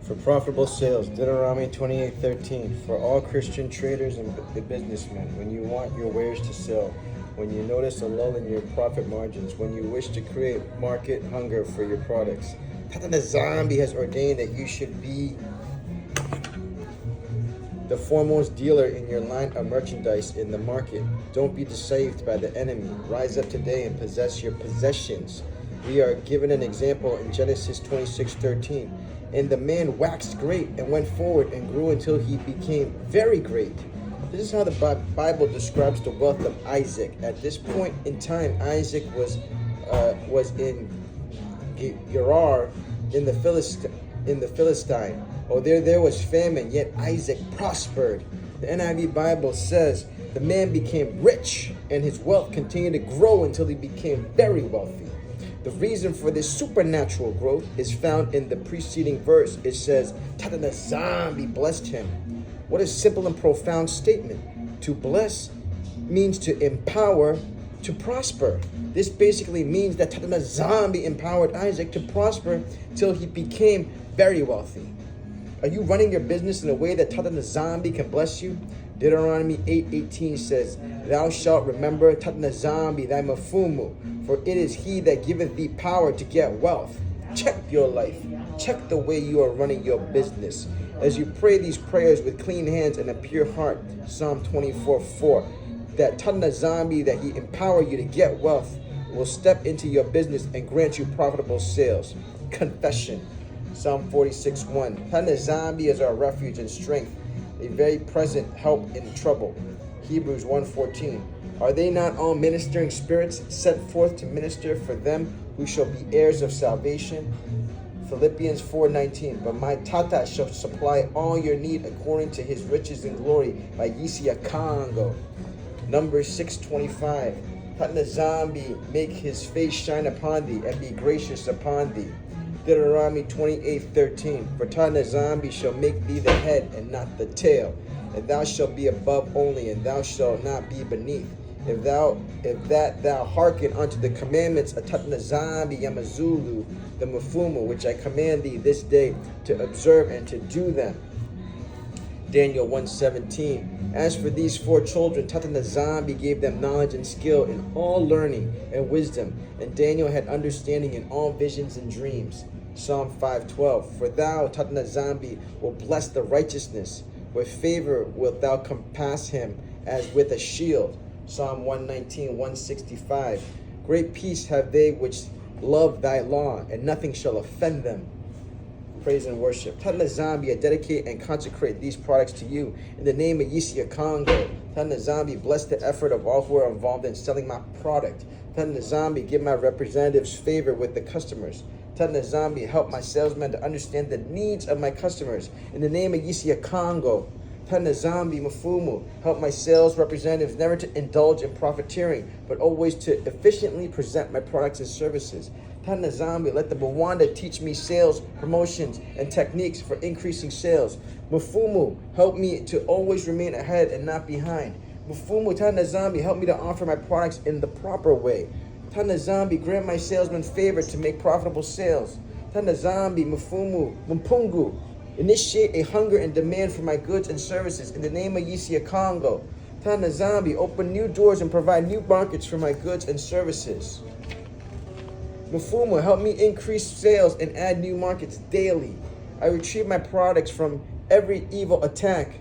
For profitable sales, Deuteronomy 28:13. For all Christian traders and businessmen, when you want your wares to sell, when you notice a lull in your profit margins, when you wish to create market hunger for your products, Nzambi has ordained that you should be the foremost dealer in your line of merchandise in the market. Don't be deceived by the enemy. Rise up today and possess your possessions. We are given an example in Genesis 26:13. And the man waxed great and went forward and grew until he became very great. This is how the Bible describes the wealth of Isaac. At this point in time, Isaac was in Gerar in the Philistine. Oh, there was famine, yet Isaac prospered. The NIV Bible says the man became rich and his wealth continued to grow until he became very wealthy. The reason for this supernatural growth is found in the preceding verse. It says, Nzambi blessed him. What a simple and profound statement. To bless means to empower, to prosper. This basically means that Nzambi empowered Isaac to prosper till he became very wealthy. Are you running your business in a way that Nzambi can bless you? Deuteronomy 8:18 says, Thou shalt remember Nzambi thy mafumu, for it is he that giveth thee power to get wealth. Check your life. Check the way you are running your business. As you pray these prayers with clean hands and a pure heart, Psalm 24:4, that Nzambi, that he empower you to get wealth, will step into your business and grant you profitable sales. Confession, Psalm 46:1. Nzambi is our refuge and strength, a very present help in trouble. Hebrews 1:14. Are they not all ministering spirits sent forth to minister for them who shall be heirs of salvation? Philippians 4:19. But my Tata shall supply all your need according to his riches and glory by Yissa, Kongo. Numbers 6:25. Nzambi make his face shine upon thee and be gracious upon thee. Deuteronomy 28:13. For Nzambi shall make thee the head and not the tail, and thou shalt be above only, and thou shalt not be beneath. If thou hearken unto the commandments of Nzambi Yamazulu, the Mafumu, which I command thee this day to observe and to do them. Daniel 1:17. As for these four children, Nzambi gave them knowledge and skill in all learning and wisdom, and Daniel had understanding in all visions and dreams. Psalm 5:12. For thou, Nzambi, will bless the righteousness. With favor wilt thou compass him as with a shield. Psalm 119, 165. Great peace have they which love thy law, and nothing shall offend them. Praise and worship. Nzambi, I dedicate and consecrate these products to you in the name of Yissa, Kongo. Nzambi, bless the effort of all who are involved in selling my product. Nzambi, give my representatives favor with the customers. Nzambi, help my salesmen to understand the needs of my customers in the name of Yissa, Kongo. Nzambi Mafumu, help my sales representatives never to indulge in profiteering, but always to efficiently present my products and services. Nzambi, let the Bawanda teach me sales, promotions, and techniques for increasing sales. Mafumu, help me to always remain ahead and not behind. Mafumu, Nzambi, help me to offer my products in the proper way. Nzambi, grant my salesmen favor to make profitable sales. Nzambi Mafumu, Mpungu, initiate a hunger and demand for my goods and services in the name of Yissa, Kongo. Nzambi, open new doors and provide new markets for my goods and services. Mafumu, help me increase sales and add new markets daily. I retrieve my products from every evil attack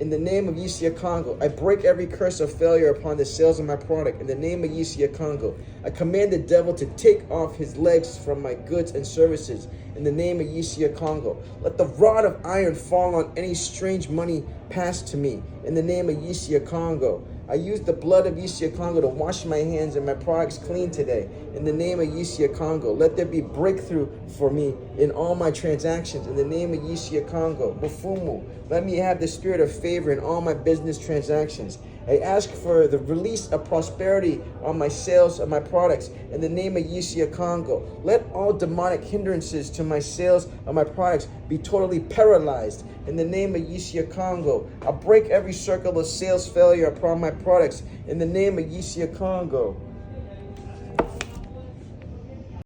in the name of Yissa, Kongo. I break every curse of failure upon the sales of my product in the name of Yissa, Kongo. I command the devil to take off his legs from my goods and services in the name of Yissa, Kongo. Let the rod of iron fall on any strange money passed to me in the name of Yissa, Kongo. I use the blood of Yissa, Kongo to wash my hands and my products clean today in the name of Yissa, Kongo. Let there be breakthrough for me in all my transactions in the name of Yissa, Kongo. Mafumu, let me have the spirit of favor in all my business transactions. I ask for the release of prosperity on my sales of my products in the name of Yissa, Kongo. Let all demonic hindrances to my sales of my products be totally paralyzed in the name of Yissa, Kongo. I break every circle of sales failure upon my products in the name of Yissa, Kongo.